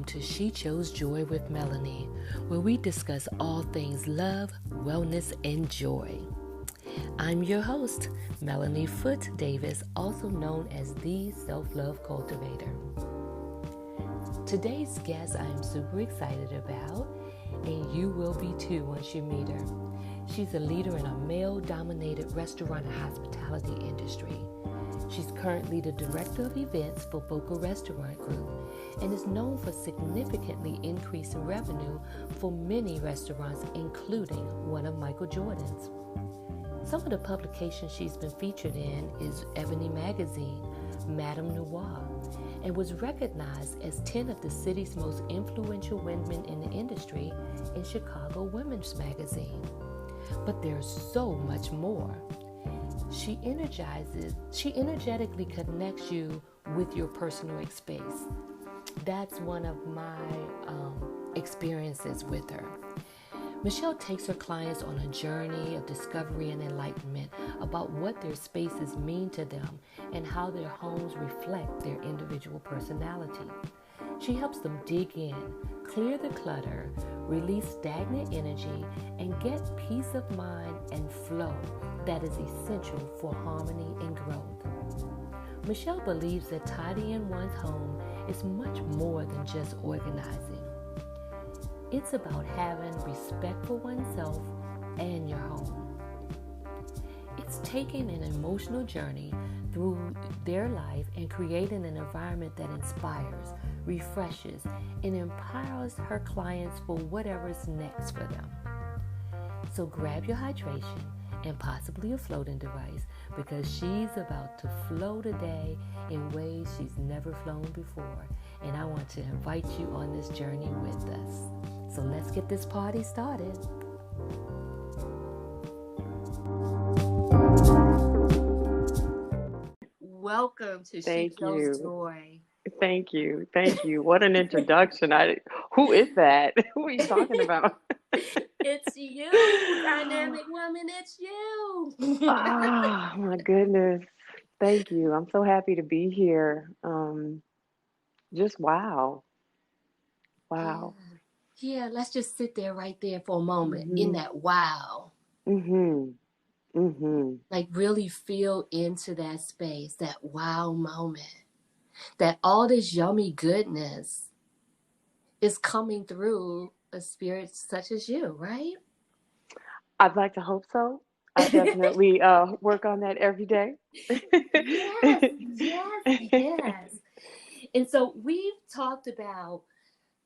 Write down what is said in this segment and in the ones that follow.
welcome to She Chose Joy with Melanie, where we discuss all things love, wellness, and joy. I'm your host, Melanie Foote-Davis, also known as the Self-Love Cultivator. Today's guest I am super excited about, and you will be too once you meet her. She's a leader in a male-dominated restaurant and hospitality industry. She's currently the director of events for Boca Restaurant Group and is known for significantly increasing revenue for many restaurants, including one of Michael Jordan's. Some of the publications she's been featured in is Ebony Magazine, Madame Noir, and was recognized as 10 of the city's most influential women in the industry in Chicago Women's Magazine. But there's so much more. She energetically connects you with your personal space. That's one of my experiences with her. Michelle takes her clients on a journey of discovery and enlightenment about what their spaces mean to them and how their homes reflect their individual personality. She helps them dig in, clear the clutter, release stagnant energy, and get peace of mind and flow that is essential for harmony and growth. Michelle believes that tidying one's home is much more than just organizing. It's about having respect for oneself and your home. It's taking an emotional journey through their life and creating an environment that inspires, refreshes, and empowers her clients for whatever's next for them. So grab your hydration and possibly a floating device because she's about to flow today in ways she's never flown before. And I want to invite you on this journey with us. So let's get this party started. Welcome to She Chose Joy. Thank you. What an introduction. Who is that? Who are you talking about? It's you, dynamic woman. It's you. Oh, my goodness. Thank you. I'm so happy to be here. Just wow. Yeah, let's just sit there right there for a moment in that wow. Like really feel into that space, that wow moment. That all this yummy goodness is coming through a spirit such as you, right? I'd like to hope so. I definitely work on that every day. Yes. And so we've talked about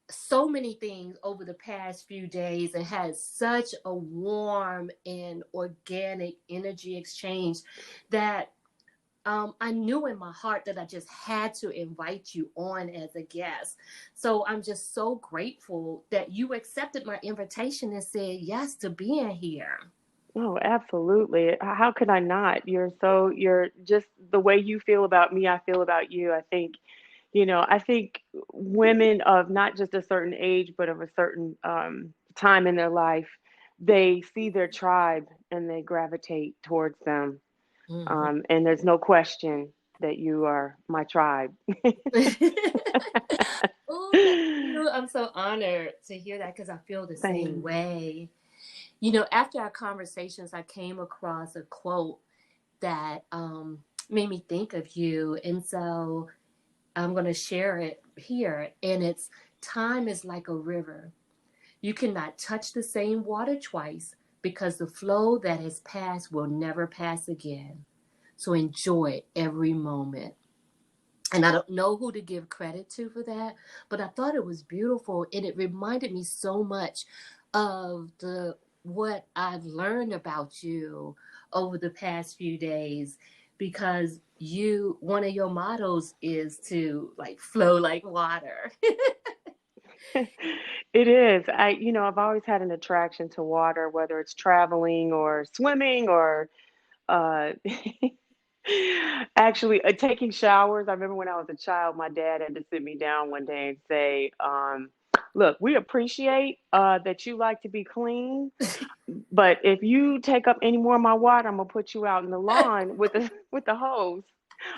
so many things over the past few days and had such a warm and organic energy exchange that I knew in my heart that I just had to invite you on as a guest. So I'm just so grateful that you accepted my invitation and said yes to being here. Oh, absolutely. How could I not? You're just the way you feel about me, I feel about you. I think women of not just a certain age, but of a certain time in their life, they see their tribe and they gravitate towards them. And there's no question that you are my tribe. Oh, I'm so honored to hear that because I feel the same way. You know, after our conversations, I came across a quote that made me think of you. And so I'm going to share it here. And it's, time is like a river. You cannot touch the same water twice because the flow that has passed will never pass again. So enjoy every moment. And I don't know who to give credit to for that, but I thought it was beautiful. And it reminded me so much of what I've learned about you over the past few days, because one of your mottos is to like flow like water. It is. I've always had an attraction to water, whether it's traveling or swimming or uh, actually taking showers. I remember when I was a child, my dad had to sit me down one day and say, look, we appreciate that you like to be clean, but if you take up any more of my water, I'm gonna put you out in the lawn with the hose.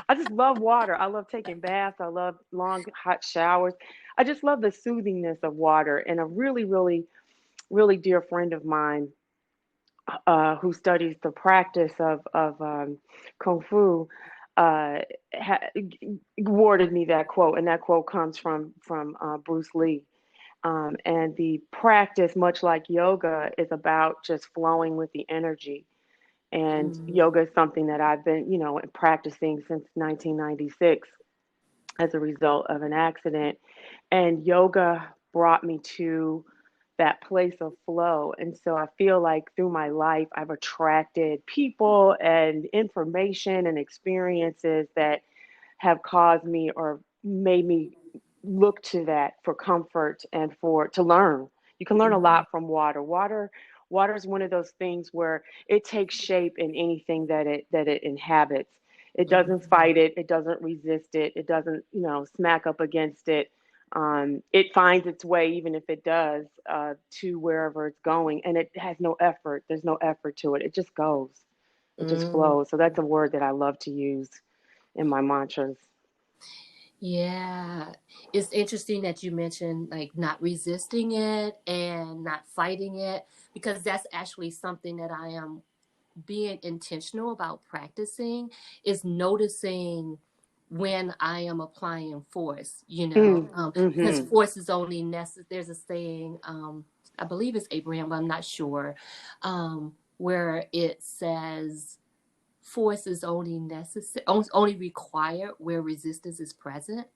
I just love water. I love taking baths. I love long hot showers. I just love the soothingness of water. And a really, really, really dear friend of mine who studies the practice of kung fu uh, awarded me that quote, and that quote comes from Bruce Lee. And the practice, much like yoga, is about just flowing with the energy. And Mm, yoga is something that I've been, practicing since 1996 as a result of an accident. And yoga brought me to that place of flow. And so I feel like through my life, I've attracted people and information and experiences that have caused me or made me look to that for comfort and for to learn. You can learn a mhm, lot from water. Water is one of those things where it takes shape in anything that it inhabits. It doesn't mhm, fight it, it doesn't resist it, it doesn't, smack up against it. It finds its way, even if it does, to wherever it's going, and it has no effort. There's no effort to it. It just goes. It just mm. flows. So that's a word that I love to use in my mantras. Yeah, it's interesting that you mentioned like not resisting it and not fighting it, because that's actually something that I am being intentional about practicing, is noticing when I am applying force, Mm, because mm-hmm. force is only necessary. There's a saying, I believe it's Abraham, but I'm not sure, where it says force is only necessary, only required where resistance is present.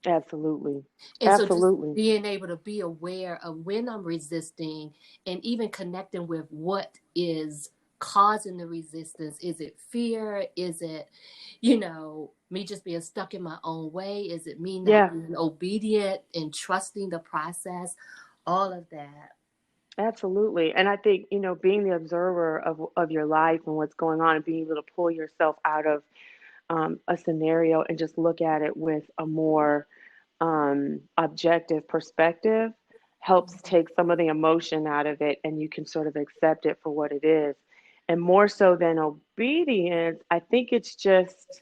Absolutely. And so just Absolutely. being able to be aware of when I'm resisting and even connecting with what is causing the resistance. Is it fear? Is it, me just being stuck in my own way? Is it me not Yeah, being obedient and trusting the process? All of that. absolutely. And I think, being the observer of your life and what's going on and being able to pull yourself out of a scenario and just look at it with a more objective perspective helps take some of the emotion out of it, and you can sort of accept it for what it is. And more so than obedience, I think it's just,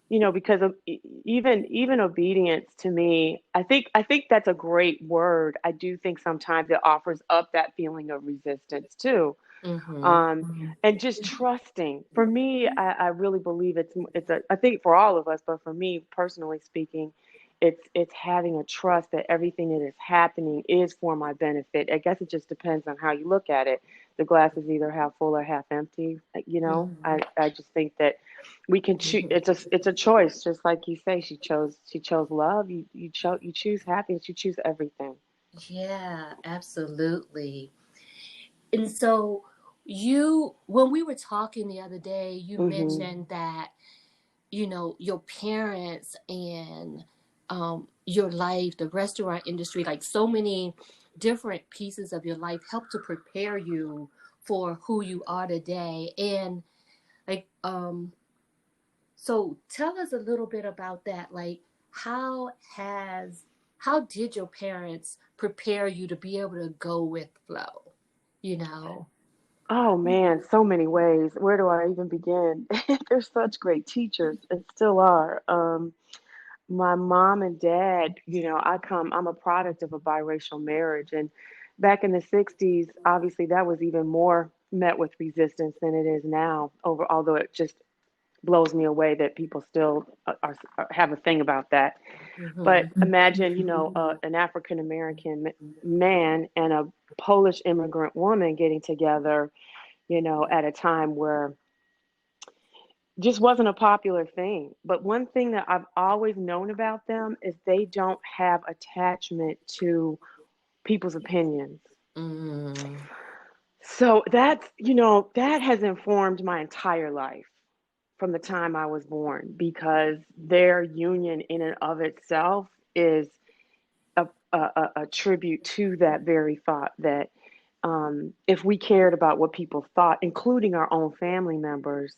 because of even obedience to me, I think that's a great word. I do think sometimes it offers up that feeling of resistance too. Mm-hmm. um, and just trusting. For me, I really believe I think for all of us, but for me personally speaking, it's having a trust that everything that is happening is for my benefit. I guess it just depends on how you look at it. The glass is either half full or half empty. Mm-hmm. I just think that we can choose. It's a choice, just like you say. She chose love. You choose happiness. You choose everything. Yeah, absolutely. And so when we were talking the other day, you Hmm. mentioned that, your parents and your life, the restaurant industry, like so many different pieces of your life help to prepare you for who you are today. And like, so tell us a little bit about that. Like, how has, how did your parents prepare you to be able to go with flow? You know? Oh man, so many ways. Where do I even begin? They're such great teachers and still are. My mom and dad, I'm a product of a biracial marriage. And back in the 60s, obviously that was even more met with resistance than it is now, although it just blows me away that people still have a thing about that. But Mm-hmm. imagine, an African American man and a Polish immigrant woman getting together, at a time where just wasn't a popular thing. But one thing that I've always known about them is they don't have attachment to people's opinions. Mm-hmm. So that has informed my entire life from the time I was born, because their union in and of itself is a tribute to that very thought that if we cared about what people thought, including our own family members,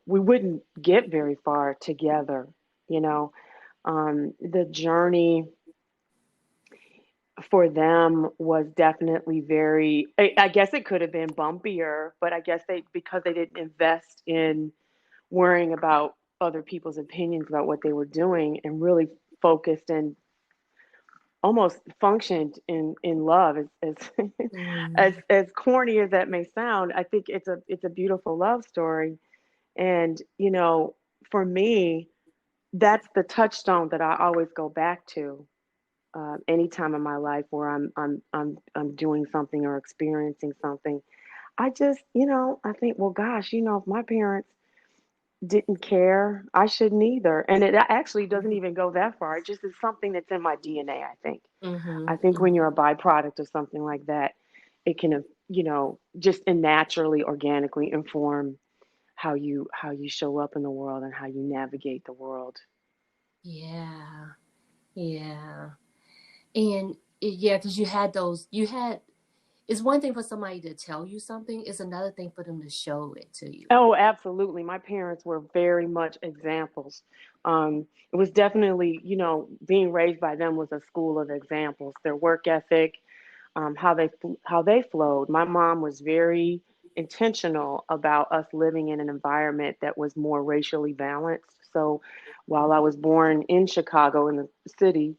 we wouldn't get very far together. You know, the journey for them was definitely very, I guess it could have been bumpier, but I guess because they didn't invest in worrying about other people's opinions about what they were doing and really focused and almost functioned in love. Mm. As corny as that may sound, I think it's a beautiful love story. And for me, that's the touchstone that I always go back to. Any time in my life where I'm doing something or experiencing something, I just, I think, well, gosh, if my parents didn't care, I shouldn't either. And it actually doesn't even go that far. It just is something that's in my DNA, I think. I Mhm. think when you're Mhm. a byproduct of something like that, it can, just naturally, organically inform how you show up in the world and how you navigate the world. Yeah. Yeah. And yeah, because you had those. You had. It's one thing for somebody to tell you something. It's another thing for them to show it to you. Oh, absolutely. My parents were very much examples. It was definitely, being raised by them was a school of examples. Their work ethic, how they flowed. My mom was very intentional about us living in an environment that was more racially balanced. So, while I was born in Chicago in the city,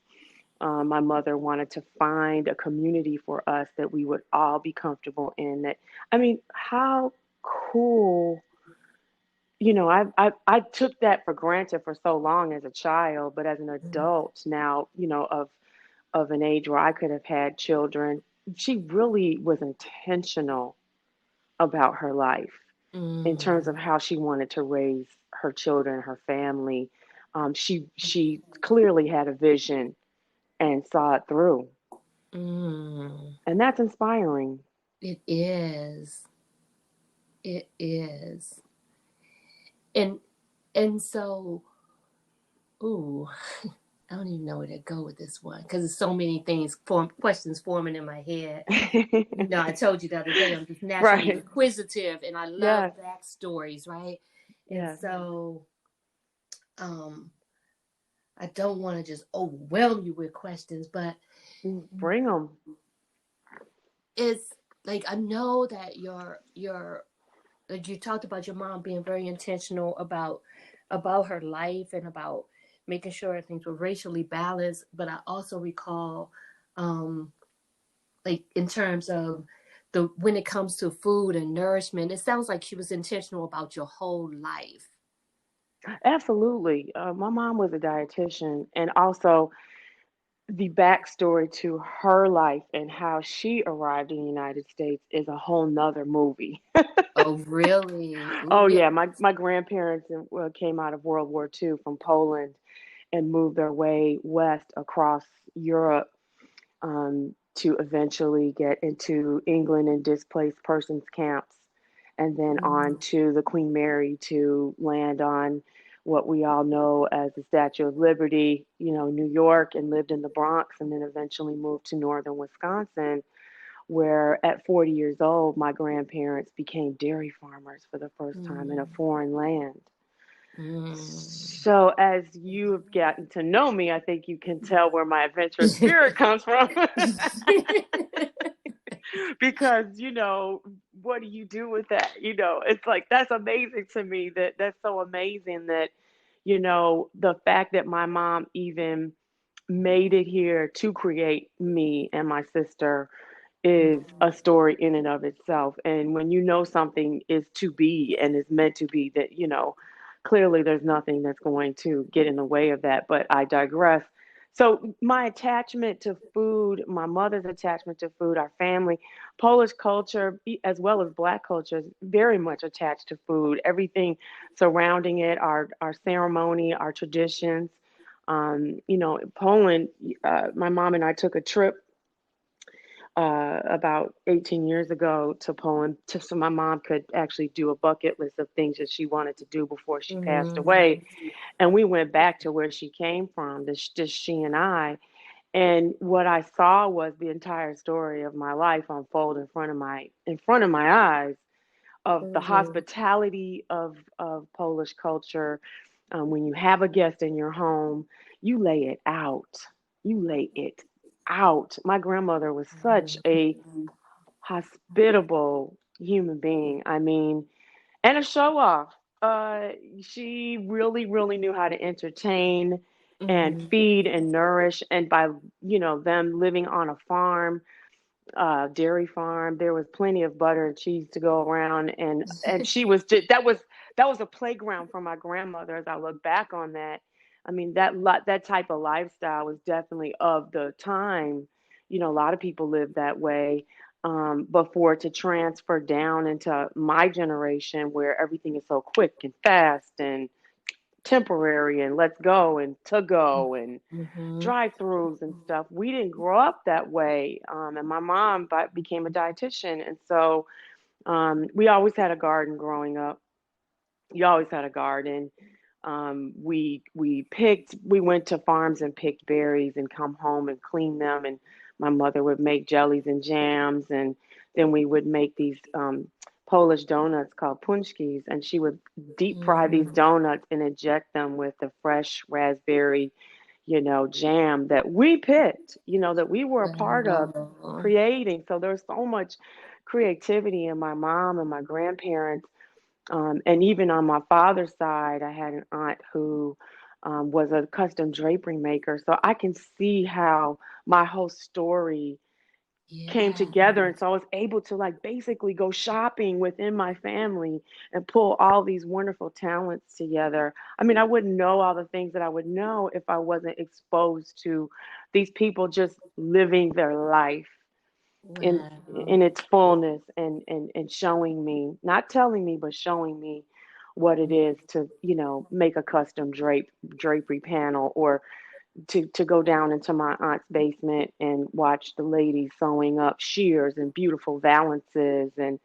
my mother wanted to find a community for us that we would all be comfortable in. That, I mean, how cool. I took that for granted for so long as a child, but as an adult now, of an age where I could have had children, she really was intentional about her life in terms of Mm. how she wanted to raise her children, her family. She clearly had a vision and saw it through, Mm. and that's inspiring. It is. It is. And so, ooh, I don't even know where to go with this one because there's so many things, questions forming in my head. I told you the other day I'm just naturally Right. inquisitive, and I love Yes. backstories, right? And Yes. so, um, I don't want to just overwhelm you with questions, but Bring them. it's like I know that like you talked about your mom being very intentional about her life and about making sure things were racially balanced, but I also recall um like in terms of the when it comes to food and nourishment, it sounds like she was intentional about your whole life. Absolutely. My mom was a dietitian, and also the backstory to her life and how she arrived in the United States is a whole nother movie. Oh, really? Ooh, Oh yeah. yeah, my grandparents came out of World War II from Poland and moved their way west across Europe, to eventually get into England and displaced persons camps, and then on Mm, to the Queen Mary to land on what we all know as the Statue of Liberty, New York, and lived in the Bronx, and then eventually moved to northern Wisconsin, where at 40 years old, my grandparents became dairy farmers for the first time in a mm, foreign land. mm. So, as you have gotten to know me, I think you can tell where my adventurous spirit comes from. Because what do you do with that? It's like that's amazing to me. That's so amazing that the fact that my mom even made it here to create me and my sister is a story in and of itself. And when something is to be and is meant to be, that clearly there's nothing that's going to get in the way of that. But I digress. So my attachment to food, my mother's attachment to food, our family, Polish culture, as well as Black culture, is very much attached to food. Everything surrounding it, our ceremony, our traditions. Poland. My mom and I took a trip about 18 years ago to Poland, so my mom could actually do a bucket list of things that she wanted to do before she passed away. Mm, And we went back to where she came from, just she and I. And what I saw was the entire story of my life unfold in front of my eyes, of the mm, hospitality of Polish culture. When you have a guest in your home, you lay it out. You lay it out. My grandmother was such a hospitable human being. I mean, and a show off. Uh, she really, really knew how to entertain and Mm-hmm. feed and nourish. And by, them living on a farm, dairy farm, there was plenty of butter and cheese to go around. And she was just, that was a playground for my grandmother as I look back on that. I mean, that type of lifestyle was definitely of the time. A lot of people lived that way. Before to transfer down into my generation where everything is so quick and fast and temporary and let's go and to go and Mm-hmm. drive-throughs and stuff. We didn't grow up that way. And my mom became a dietitian, and so we always had a garden growing up. You always had a garden. We went to farms and picked berries and come home and clean them. And my mother would make jellies and jams, and then we would make these Polish donuts called punchkis, and she would deep fry these Mm-hmm. donuts and inject them with the fresh raspberry, jam that we picked, that we were a part of Wow. creating. So there's so much creativity in my mom and my grandparents. And even on my father's side, I had an aunt who was a custom drapery maker. So I can see how my whole story came Yeah. together. And so I was able to like basically go shopping within my family and pull all these wonderful talents together. I mean, I wouldn't know all the things that I would know if I wasn't exposed to these people just living their life in Wow. in its fullness, and showing me, not telling me, but showing me what it is to, make a custom drapery panel, or to go down into my aunt's basement and watch the ladies sewing up shears and beautiful valances. And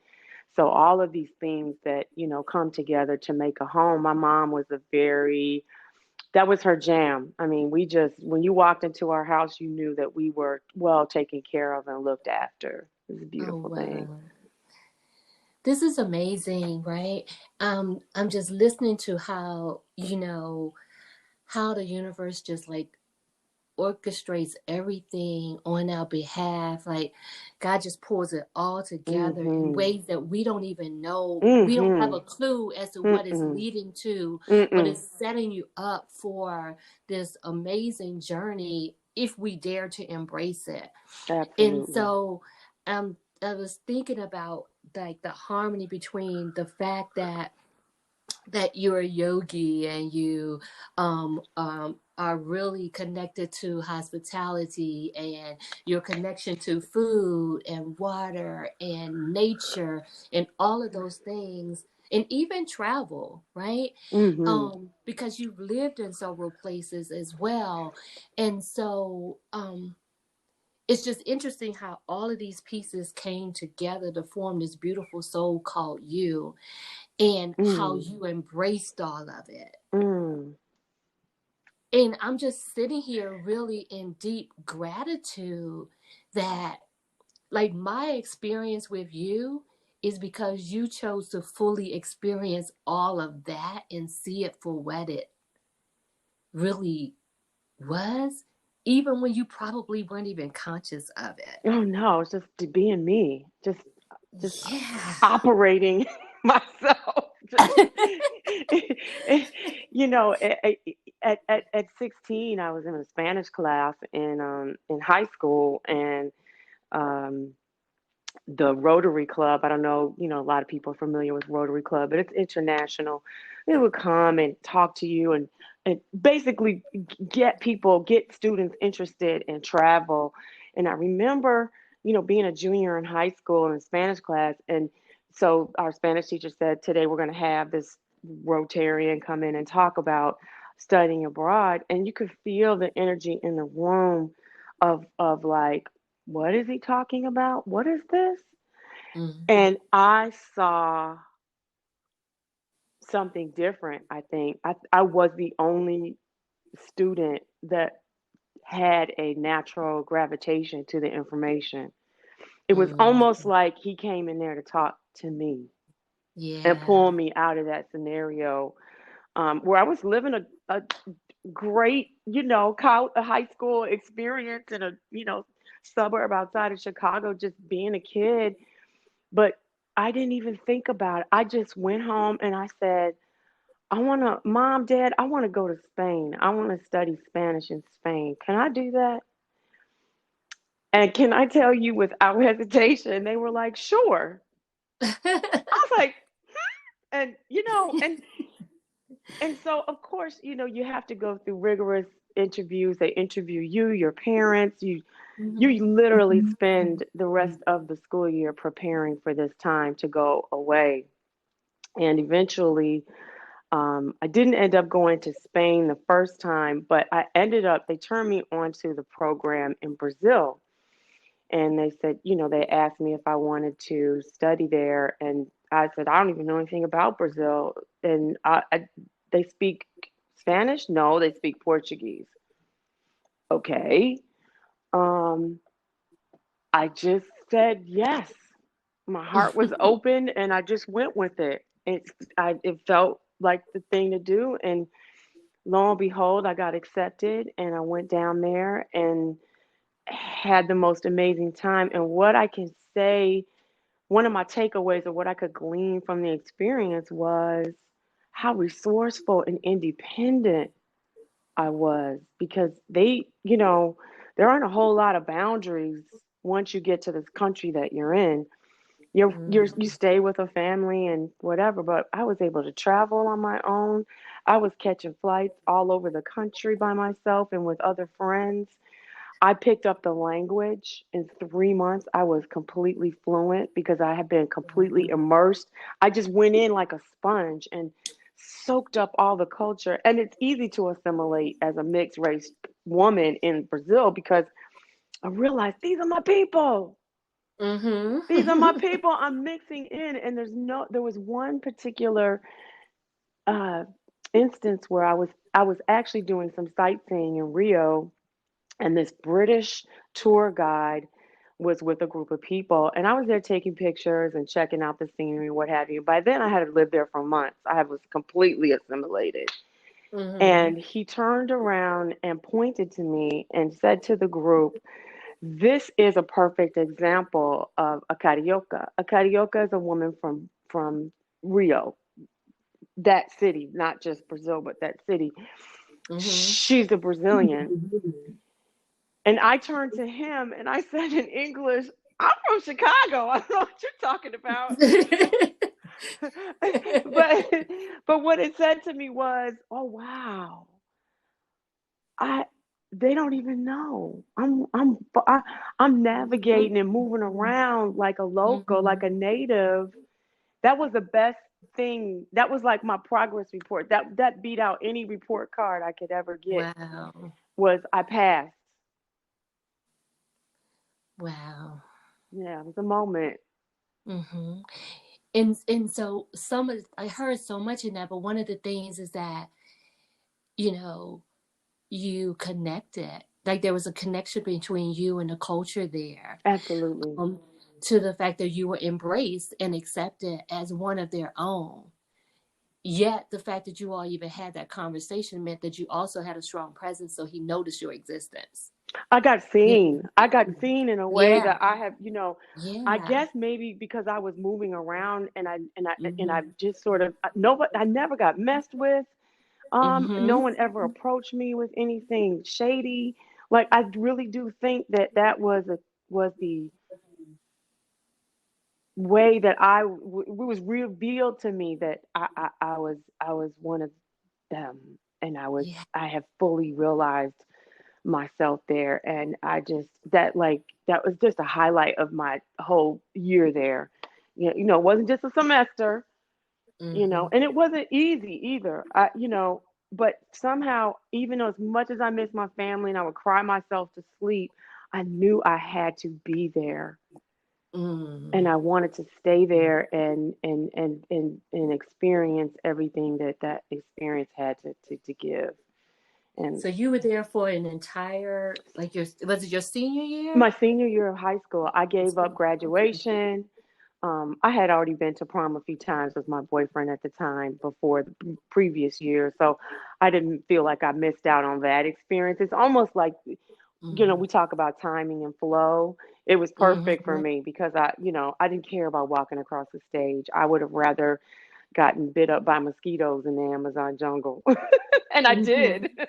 so all of these things that, come together to make a home. My mom was a very that was her jam. I mean, when you walked into our house, you knew that we were well taken care of and looked after. It was a Oh, beautiful thing. wow. This is amazing, right? I'm just listening to how, how the universe just like orchestrates everything on our behalf. Like God just pulls it all together in Mhm. ways that we don't even know. We don't have a Mhm. clue as to what it's Mm-mm. leading to, but Mm-mm. it's setting you up for this amazing journey if we dare to embrace it. And Absolutely. so I was thinking about like the harmony between the fact that you're a yogi and you are really connected to hospitality and your connection to food and water and nature and all of those things and even travel, right? Mhm. Because you've lived in several places as well. And so it's just interesting how all of these pieces came together to form this beautiful soul called you and how Mm. you embraced all of it. Mm. And I'm just sitting here really in deep gratitude that, like, my experience with you is because you chose to fully experience all of that and see it for what it really was, even when you probably weren't even conscious of it. Oh no, it's just being me. Just Yeah. operating myself. Just at 16, I was in a Spanish class in high school, and um, the Rotary Club. I don't know, a lot of people are familiar with Rotary Club, but it's international. They would come and talk to you, and basically get students interested in travel. And I remember, being a junior in high school in a Spanish class. And so our Spanish teacher said, today we're going to have this Rotarian come in and talk about studying abroad. And you could feel the energy in the room of like, what is he talking about? What is this? Mm-hmm. And I saw something different. I think I was the only student that had a natural gravitation to the information. It was almost Mm-hmm. like he came in there to talk to me and Yeah. pull me out of that scenario, where I was living a great, a high school experience in a, suburb outside of Chicago, just being a kid. But I didn't even think about it. I just went home and I said, Mom, Dad, I want to go to Spain. I want to study Spanish in Spain. Can I do that? And can I tell you without hesitation, they were like, sure. I was like, and and so of course, you have to go through rigorous interviews. They interview you, your parents, you Mhm. literally spend the rest of the school year preparing for this time to go away. And eventually, I didn't end up going to Spain the first time, but they turned me onto the program in Brazil. And they said, they asked me if I wanted to study there. And I said, I don't even know anything about Brazil. And they speak Spanish? No, they speak Portuguese. Okay. Um, I just said yes. My heart was open and I just went with it. It felt like the thing to do. And lo and behold, I got accepted and I went down there and had the most amazing time. And what I can say, one of my takeaways or what I could glean from the experience was how resourceful and independent I was because there aren't a whole lot of boundaries once you get to this country that you're in. You Mhm. stay with a family and whatever, but I was able to travel on my own. I was catching flights all over the country by myself and with other friends. I picked up the language in 3 months. I was completely fluent because I had been completely immersed. I just went in like a sponge and soaked up all the culture. And it's easy to assimilate as a mixed race woman in Brazil because I realized these are my people. Mhm. These are my people. I'm mixing in. And there was one particular uh, instance where I was actually doing some sightseeing in Rio, and this British tour guide was with a group of people, and I was there taking pictures and checking out the scenery, what have you. By then, I had lived there for months. Was completely assimilated. Mhm. And he turned around and pointed to me and said to the group, "This is a perfect example of a carioca. A carioca is a woman from Rio, that city, not just Brazil, but that city. Mhm. She's a Brazilian." And I turned to him and I said in English, "I'm from Chicago. I don't know what you're talking about." but but what it said to me was, "Oh wow. I they don't even know. I'm navigating and moving around like a local, like a Mhm. native." That was the best thing. That was like my progress report. That beat out any report card I could ever get. Wow. Was I passed. Wow. Yeah, it was a moment. Mhm. And so I heard so much in that, but one of the things is that, you know, you connected. Like there was a connection between you and the culture there. Absolutely. Um, to the fact that you were embraced and accepted as one of their own. Yet the fact that you all even had that conversation meant that you also had a strong presence, so he noticed your existence. I got Yeah. seen. I got seen in a way Yeah. that I have, I Yeah. guess maybe because I was moving around and I Mhm. just sort of nobody I never got messed with. No Mhm. one ever approached me with anything shady. Like I really do think that was the way that it was revealed to me that I was one of them, and Yeah. I have fully realized myself there. And I just that was just a highlight of my whole year there. It wasn't just a semester, Mhm. and it wasn't easy either. But somehow, even though as much as I miss my family and I would cry myself to sleep, I knew I had to be there, and Mm. I wanted to stay there and experience everything that experience had to give. And So you were there for an entire, like, your, was it your senior year? my senior year of high school, I gave up graduation. I had already been to prom a few times with my boyfriend at the time before the previous year, so I didn't feel like I missed out on that experience. It's almost like, we Mhm. talk about timing and flow. It was perfect for Mhm. me because I didn't care about walking across the stage. I would have rather gotten bit up by mosquitoes in the Amazon jungle. And I did. Mhm.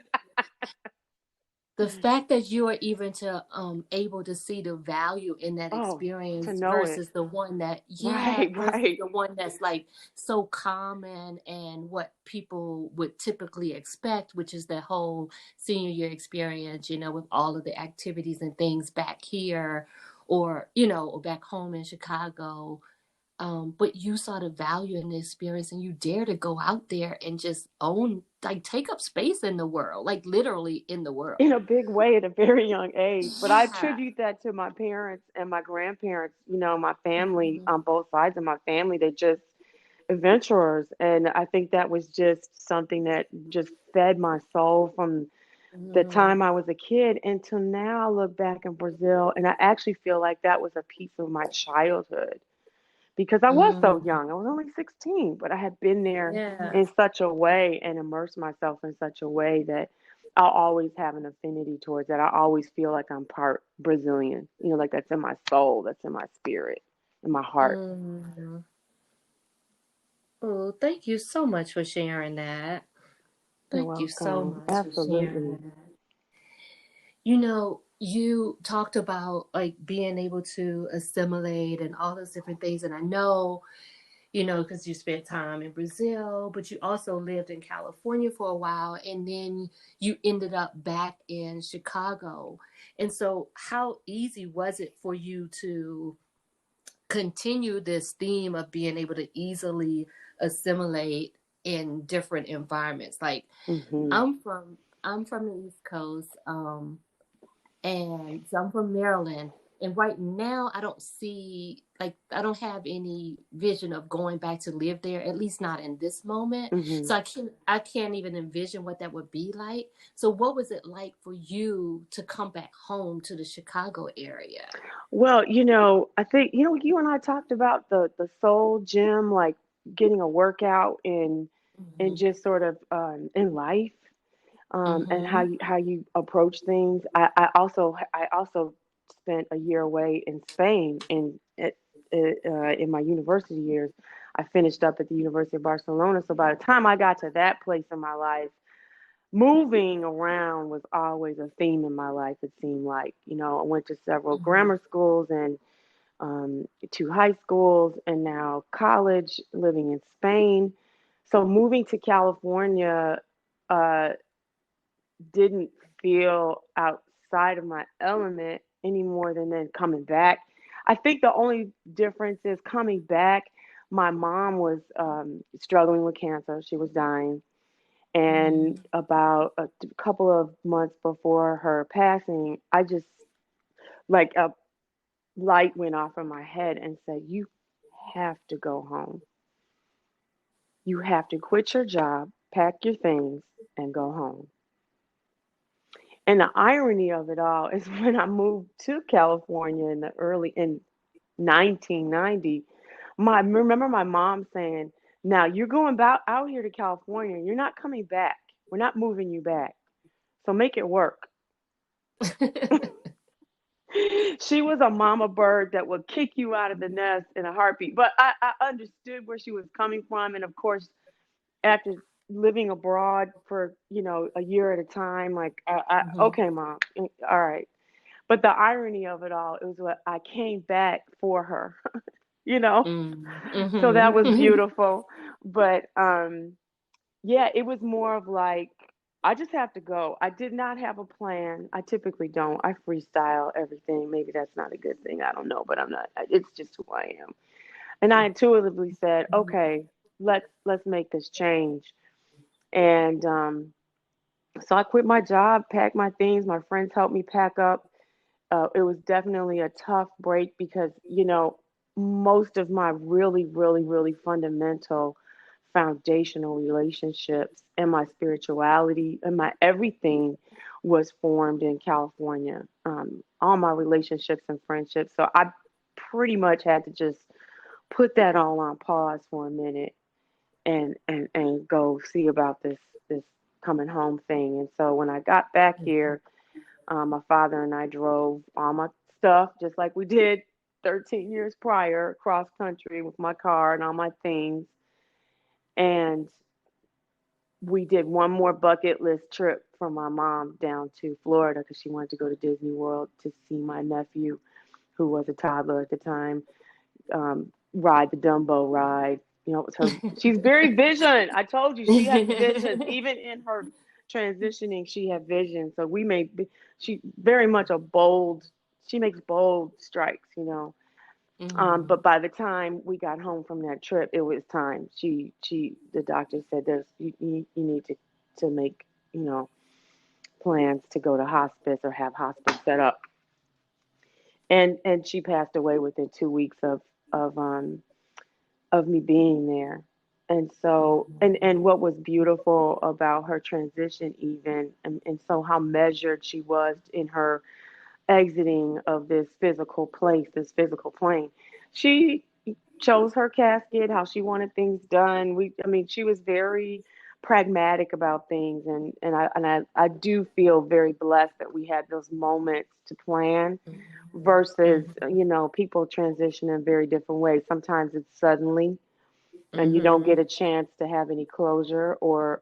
The fact that you are even to able to see the value in that Oh, to experience know it. versus the one that, yeah, Right, versus right. the one that's like so common and what people would typically expect, which is the whole senior year experience, with all of the activities and things back here, or or back home in Chicago. But you saw the value in the experience and you dare to go out there and just own, like, take up space in the world, like literally in the In a world. big way at a very young age. But I Yeah. attribute that to my parents and my grandparents, my family, Mhm. on both sides of my family. They just adventurers. And I think that was just something that just fed my soul from the Mhm. time I was a kid until now. I look back in Brazil and I actually feel like that was a piece of my childhood because I was so Mhm. young. I was only 16, but I had been there Yeah. in such a way and immersed myself in such a way that I'll always have an affinity towards that. I always feel like I'm part Brazilian, like that's in my soul, that's in my spirit, in my heart. Mhm. Oh, thank you so much for sharing that. You're Thank you so welcome. much for sharing Absolutely. that. You talked about like being able to assimilate and all those different things. And I know, because you spent time in Brazil, but you also lived in California for a while, and then you ended up back in Chicago. And so, how easy was it for you to continue this theme of being able to easily assimilate in different environments? Like, Hmm. I'm from the East Coast, and so I'm from Maryland. And right now, I don't see, like, I don't have any vision of going back to live there, at least not in this moment. Hmm. So I can't even envision what that would be like. So what was it like for you to come back home to the Chicago area? Well, I think, you and I talked about the soul gym, like getting a workout in Mm-hmm. just sort of in life. And how Mm-hmm. you approach things. I also spent a year away in Spain in my university years. I finished up at the University of Barcelona. So by the time I got to that place in my life, moving around was always a theme in my life. It seemed like, I went to several Mm-hmm. grammar schools and two high schools, and now college, living in Spain. So moving to California. Uh, didn't feel outside of my element any more than then coming back. I think the only difference is coming back. My mom was struggling with cancer. She was dying. And about a couple of months before her passing, I just, like, a light went off in my head and said, "You have to go home. You have to quit your job, pack your things, and go home." And the irony of it all is when I moved to California in 1990, remember my mom saying, "Now you're going back out here to California. You're not coming back. We're not moving you back. So make it work." Mm-hmm. She was a mama bird that would kick you out of the nest in a heartbeat. But I understood where she was coming from, and of course, after living abroad for a year at a time, like, okay, mom, all right. But the irony of it all, it was what I came back for her, you know? So that was Mm-hmm. beautiful. But yeah, it was more of like, I just have to go. I did not have a plan. I typically don't. I freestyle everything. Maybe that's not a good thing. I don't know, but I'm not. It's just who I am. And I intuitively said, okay, let's make this change. And so I quit my job, packed my things. My friends helped me pack up. It was definitely a tough break because, most of my really, really, really fundamental foundational relationships and my spirituality and my everything was formed in California. All my relationships and friendships. So I pretty much had to just put that all on pause for a minute and go see about this coming home thing. And so when I got back here, my father and I drove all my stuff just like we did 13 years prior across country with my car and all my things. And we did one more bucket list trip for my mom down to Florida because she wanted to go to Disney World to see my nephew, who was a toddler at the time, ride the Dumbo ride. You know, it was her. She's very vision. I told you she has visions. Even in her transitioning, she had vision. So we may be, she very much a bold. She makes bold strikes. You know. Mhm. But by the time we got home from that trip, it was time. The doctor said, "There's you need to make you know plans to go to hospice or have hospice set up." And she passed away within 2 weeks of um of me being there. And so, and what was beautiful about her transition, even, and so how measured she was in her exiting of this physical place, this physical plane. She chose her casket, how she wanted things done. I mean, she was very pragmatic about things, and I do feel very blessed that we had those moments to plan versus Mhm. people transition in very different ways. Sometimes it's suddenly, and you don't get Mhm. a chance to have any closure or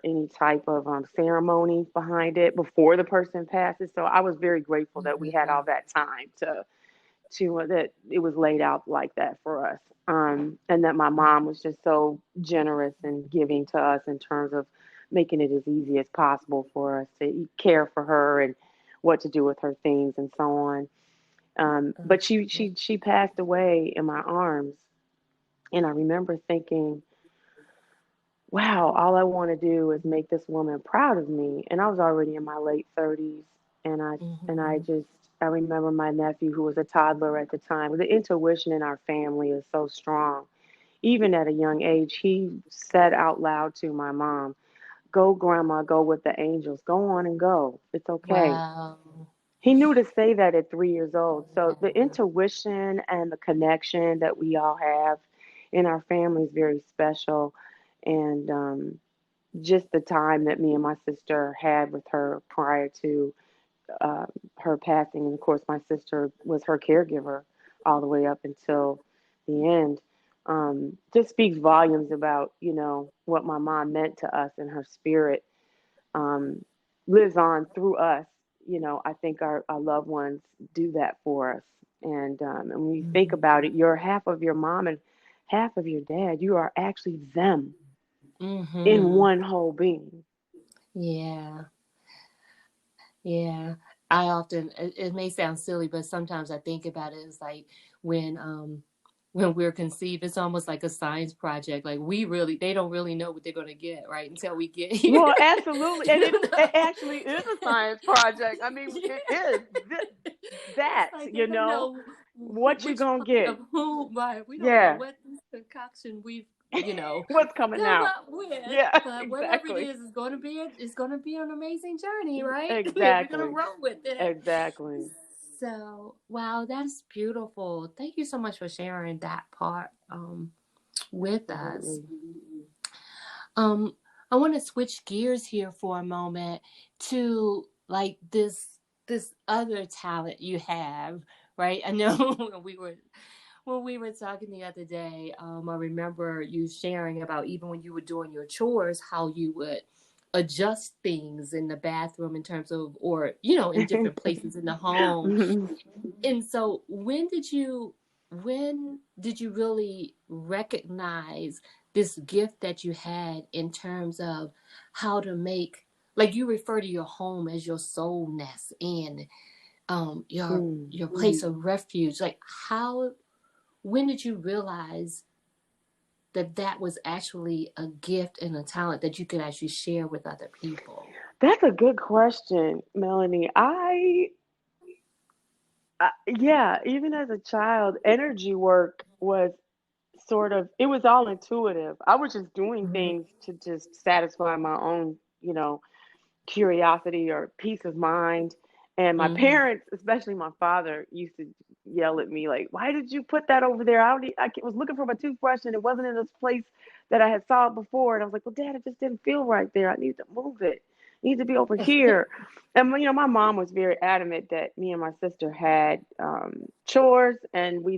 any type of ceremony behind it before the person passes. So I was very grateful that we had all Mhm. that time to that it was laid out like that for us. And that my mom was just so generous and giving to us in terms of making it as easy as possible for us to care for her and what to do with her things and so on. But she passed away in my arms, and I remember thinking, wow, all I want to do is make this woman proud of me. And I was already in my late 30s, and Mhm. I remember my nephew, who was a toddler at the time. The intuition in our family is so strong. Even at a young age, he said out loud to my mom, "Go, grandma, go with the angels. Go on and go. It's okay." Wow. He knew to say that at 3 years old. So the Yeah. intuition and the connection that we all have in our family is very special. And just the time that me and my sister had with her prior to uh, her passing. And of course, my sister was her caregiver all the way up until the end. Just speaks volumes about, what my mom meant to us, and her spirit um, lives on through us. I think our loved ones do that for us. And when you think about it, Mhm. you're half of your mom and half of your dad. You are actually them in Mhm. one whole being. Yeah. Yeah. I often it may sound silly, but sometimes I think about it as like when um when we're conceived, it's almost like a science project. Like we really they don't really know what they're gonna get, right? Until we get here. Well, absolutely, and You it know? actually is a science project. I mean, Yeah. it is It's that like they don't know what you which gonna part of get. who, right? We don't know Yeah, what concoction we've what's coming come out. up with, Yeah, but whatever it exactly, is going to be it's going to be an amazing journey, right? We're going to exactly, roll with it. exactly. So, wow, that's beautiful. Thank you so much for sharing that part with us. Absolutely. Um, I want to switch gears here for a moment to like this other talent you have, right? I know when we were talking the other day, I remember you sharing about even when you were doing your chores, how you would adjust things in the bathroom in terms of, or in different places in the home. And so, when did you really recognize this gift that you had in terms of how to make, like you refer to your home as your soul nest and your Mm. your place of refuge. Like how when did you realize that that was actually a gift and a talent that you could actually share with other people? That's a good question, Melanie. Yeah, even as a child, energy work was sort of, it was all intuitive. I was just doing Mhm. things to just satisfy my own, curiosity or peace of mind. And my Mhm. parents, especially my father, used to yell at me like, "Why did you put that over there? I was looking for my toothbrush and it wasn't in this place that I had saw it before." And I was like, "Well, Dad, it just didn't feel right there. I need to move it. It needs to be over here." And my mom was very adamant that me and my sister had chores, and we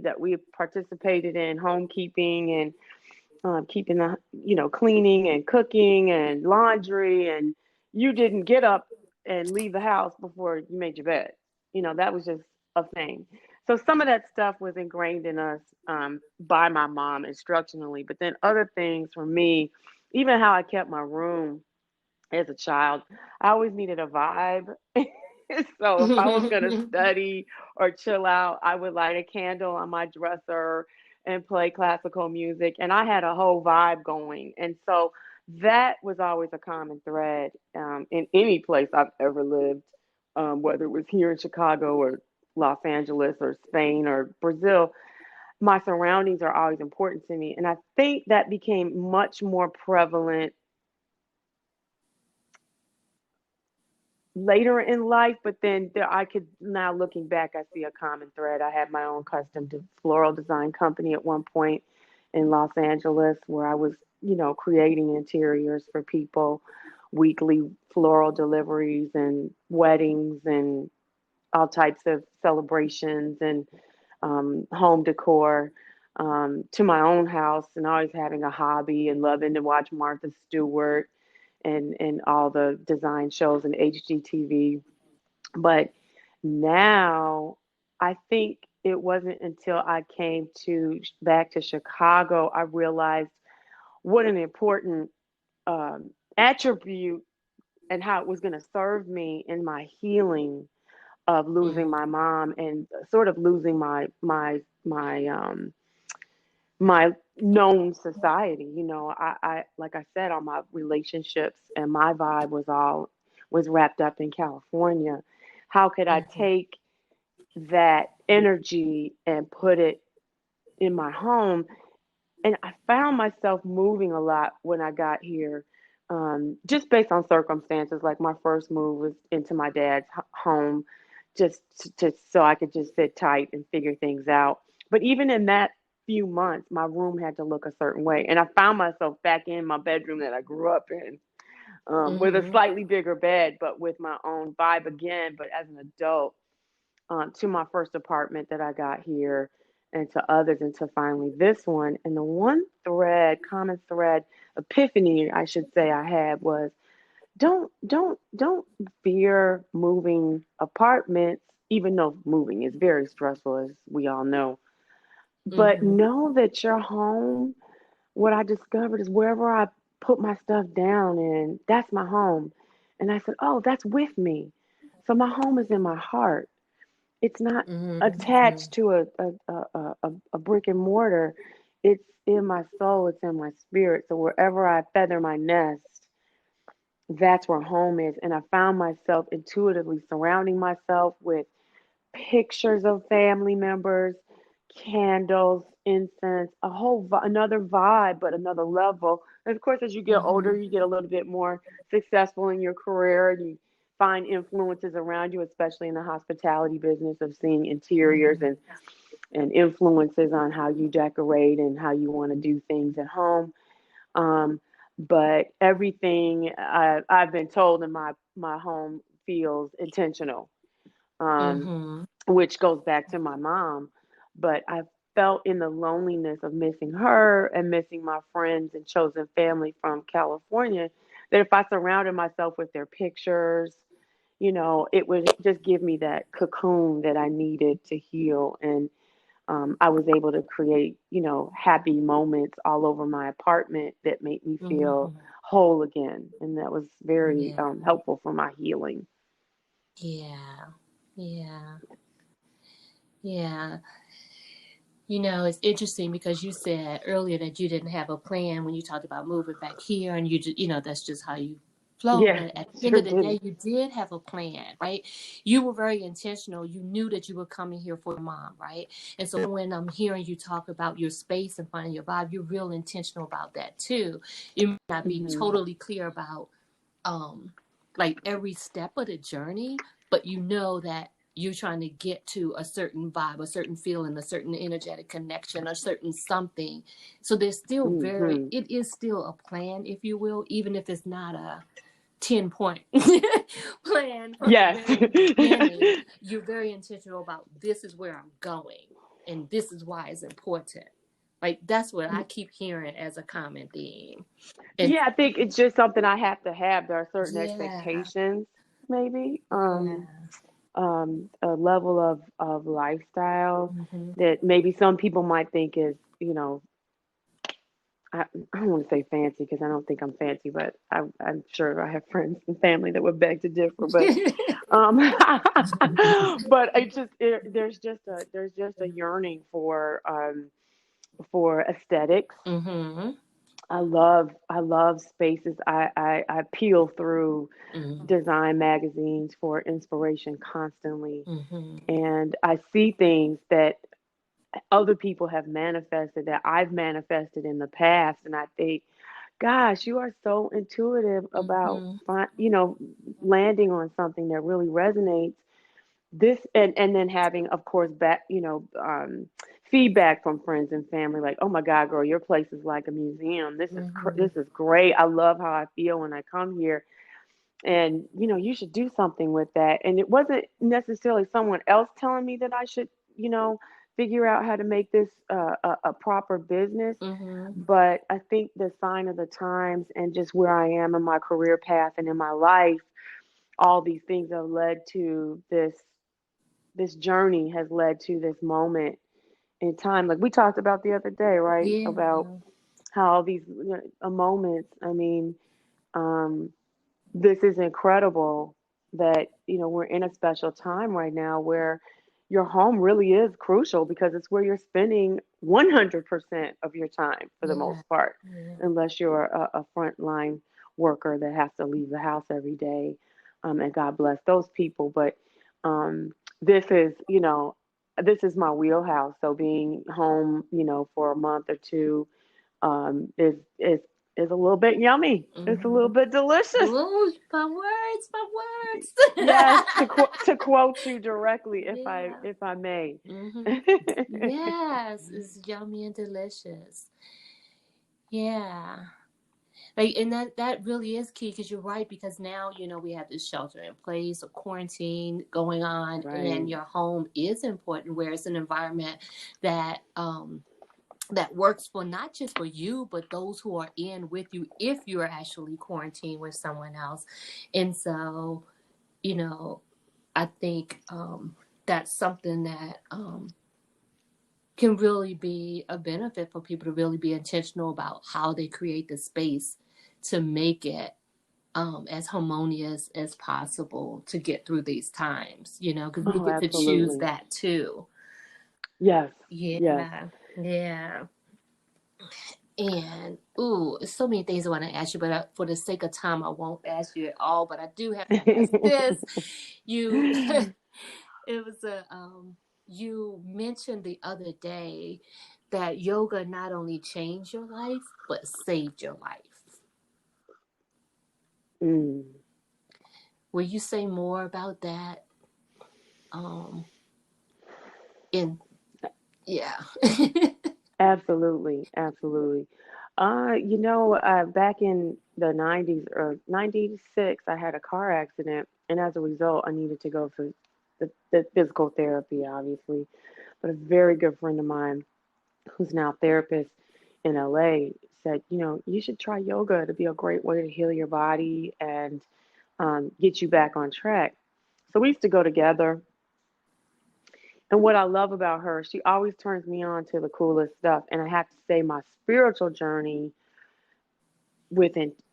participated in homekeeping, keeping the, cleaning and cooking and laundry, and you didn't get up and leave the house before you made your bed. That was just a thing. So some of that stuff was ingrained in us by my mom instructionally, but then other things for me, even how I kept my room as a child, I always needed a vibe. So if I was going to study or chill out, I would light a candle on my dresser and play classical music. And I had a whole vibe going. And so that was always a common thread in any place I've ever lived, whether it was here in Chicago or Los Angeles or Spain or Brazil. My surroundings are always important to me. And I think that became much more prevalent later in life, but then I could, now looking back, I see a common thread. I had my own custom floral design company at one point in Los Angeles where I was, creating interiors for people, weekly floral deliveries and weddings and all types of celebrations and home decor, to my own house, and always having a hobby and loving to watch Martha Stewart and all the design shows and HGTV. But now I think it wasn't until I came to back to Chicago I realized what an important attribute and how it was going to serve me in my healing of losing my mom and sort of losing my known society. I like I said, all my relationships and my vibe was wrapped up in California. How could I take that energy and put it in my home? And I found myself moving a lot when I got here, just based on circumstances. Like my first move was into my dad's home, just so I could just sit tight and figure things out. But even in that few months, my room had to look a certain way, and I found myself back in my bedroom that I grew up in, with a slightly bigger bed, but with my own vibe again. But as an adult, to my first apartment that I got here, and to others, and to finally this one. And the one common thread, epiphany, I should say, I had was don't fear moving apartments, even though moving is very stressful, as we all know. But know that your home, what I discovered is wherever I put my stuff down in, that's my home. And I said, oh, that's with me. So my home is in my heart. It's not attached to a brick and mortar. It's in my soul. It's in my spirit. So wherever I feather my nest, that's where home is. And I found myself intuitively surrounding myself with pictures of family members, candles, incense, another vibe, but another level. And of course, as you get older, you get a little bit more successful in your career, and you find influences around you, especially in the hospitality business, of seeing interiors and influences on how you decorate and how you want to do things at home. But everything I've been told in my home feels intentional, um, which goes back to my mom. But I felt in the loneliness of missing her and missing my friends and chosen family from California that if I surrounded myself with their pictures, it would just give me that cocoon that I needed to heal. And I was able to create, happy moments all over my apartment that made me feel whole again. And that was very Yeah. helpful for my healing. Yeah. Yeah. Yeah. It's interesting because you said earlier that you didn't have a plan when you talked about moving back here, and you just, that's just how you flow. Yeah, But at the end sure of the did. day, you did have a plan, right? You were very intentional. You knew that you were coming here for your mom, right? And so when I'm hearing you talk about your space and finding your vibe, you're real intentional about that too. You may not be Hmm. totally clear about like every step of the journey, but you know that you're trying to get to a certain vibe, a certain feeling, a certain energetic connection, a certain something. So there's still Hmm. it is still a plan, if you will, even if it's not a 10-point plan from the Yes. very beginning. You're very intentional about this is where I'm going and this is why it's important. Like that's what I keep hearing as a common theme. And Yeah, I think it's just something I have to have. There are certain yeah, expectations, maybe, yeah. a level of lifestyle Hmm. that maybe some people might think is, I don't want to say fancy because I don't think I'm fancy, but I'm sure I have friends and family that would beg to differ. But, um, but there's just a yearning for aesthetics. Hmm. I love spaces. I peel through Hmm. design magazines for inspiration constantly, Hmm. and I see things that other people have manifested that I've manifested in the past, and I think, gosh, you are so intuitive about Hmm. landing on something that really resonates. This and then having, of course, back feedback from friends and family, like, oh my God, girl, your place is like a museum. Hmm. This is great. I love how I feel when I come here, and you should do something with that. And it wasn't necessarily someone else telling me that I should, figure out how to make this a proper business, Hmm. but I think the sign of the times and just where I am in my career path and in my life, all these things have led to this journey has led to this moment in time, like we talked about the other day, right? About Yeah. how all these moments, I mean, um, this is incredible that we're in a special time right now where your home really is crucial because it's where you're spending 100% of your time for the Yeah. most part, Yeah. unless you're a frontline worker that has to leave the house every day, and God bless those people. But um, this is this is my wheelhouse, so being home for a month or two is a little bit yummy. It's a little Hmm. bit delicious. Ooh, my words, my words. Yes, to quote you directly, if I Yeah. if I may. Hmm. Yes, it's yummy and delicious. Yeah. Like, and that really is key because you're right, because now we have this shelter in place or quarantine going on, and Right. your home is important, where it's an environment that that works for not just for you but those who are in with you if you are actually quarantined with someone else. And so, you know, I think that's something that can really be a benefit for people to really be intentional about how they create the space to make it as harmonious as possible to get through these times, because we Oh, get to choose absolutely. that too. Yes. Yes. Yeah, yeah. And ooh, so many things I want to ask you, but for the sake of time, I won't ask you at all. But I do have to ask this. You, it was you mentioned the other day that yoga not only changed your life but saved your life. Mm, Will you say more about that? Um, in Yeah. absolutely. Absolutely. Back in the 90s or 96, I had a car accident, and as a result, I needed to go for the physical therapy, obviously. But a very good friend of mine, who's now a therapist in LA, said, you should try yoga to be a great way to heal your body and get you back on track. So we used to go together. And what I love about her, she always turns me on to the coolest stuff. And I have to say, my spiritual journey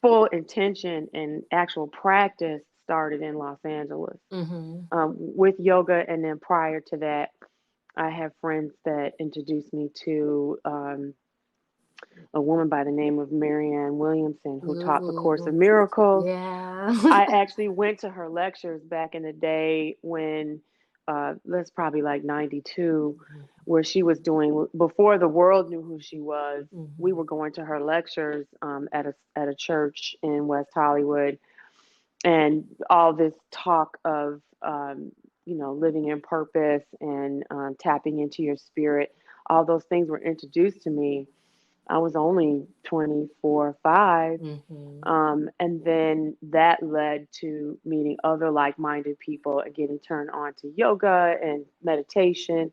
full intention and actual practice started in Los Angeles, Mm-hmm. with yoga. And then prior to that, I have friends that introduced me to a woman by the name of Marianne Williamson, who taught the Course of Ooh, Miracles. yeah. I actually went to her lectures back in the day when, that's probably like 92, where she was doing, before the world knew who she was. We Mm-hmm. were going to her lectures at a church in West Hollywood, and all this talk of, living in purpose and tapping into your spirit. All those things were introduced to me. I was only 24 or 5. Mm-hmm. And then that led to meeting other like minded people and getting turned on to yoga and meditation.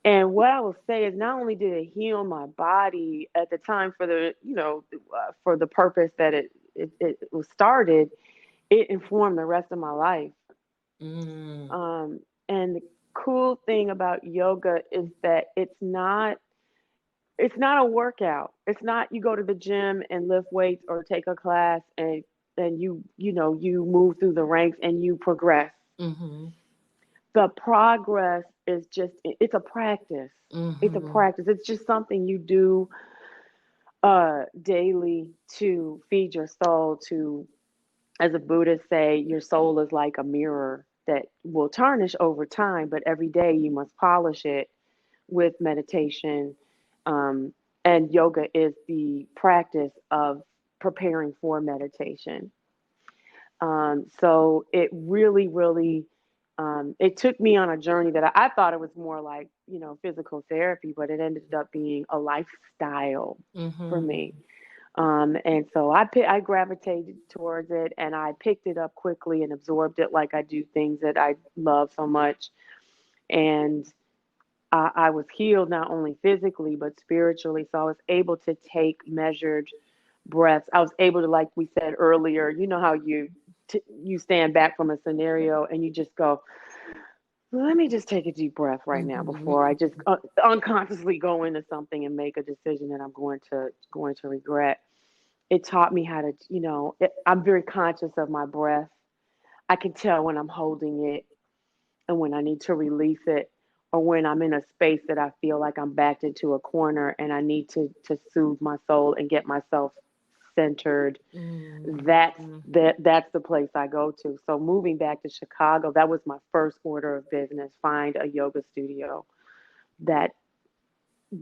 And what I will say is, not only did it heal my body at the time for the, for the purpose that it was started, it informed the rest of my life. Mm, And the cool thing about yoga is that it's not a workout. It's not you go to the gym and lift weights or take a class and you move through the ranks and you progress. mm-hmm, The progress is just it's a practice. It's a mm-hmm, practice. It's just something you do daily to feed your soul, to, as the Buddhists say, your soul is like a mirror that will tarnish over time, but every day you must polish it with meditation. Um, and yoga is the practice of preparing for meditation. So it really, really, it took me on a journey that I thought it was more like, physical therapy, but it ended up being a lifestyle for mm-hmm. me. And so I gravitated towards it, and I picked it up quickly and absorbed it like I do things that I love so much. And I was healed not only physically but spiritually. So I was able to take measured breaths. I was able to, like we said earlier, you know how you stand back from a scenario and you just go, let me just take a deep breath right now before I just unconsciously go into something and make a decision that I'm going to regret. It taught me how to, I'm very conscious of my breath. I can tell when I'm holding it and when I need to release it, or when I'm in a space that I feel like I'm backed into a corner and I need to soothe my soul and get myself centered. That's Mm-hmm. that's the place I go to. So moving back to Chicago, that was my first order of business. Find a yoga studio that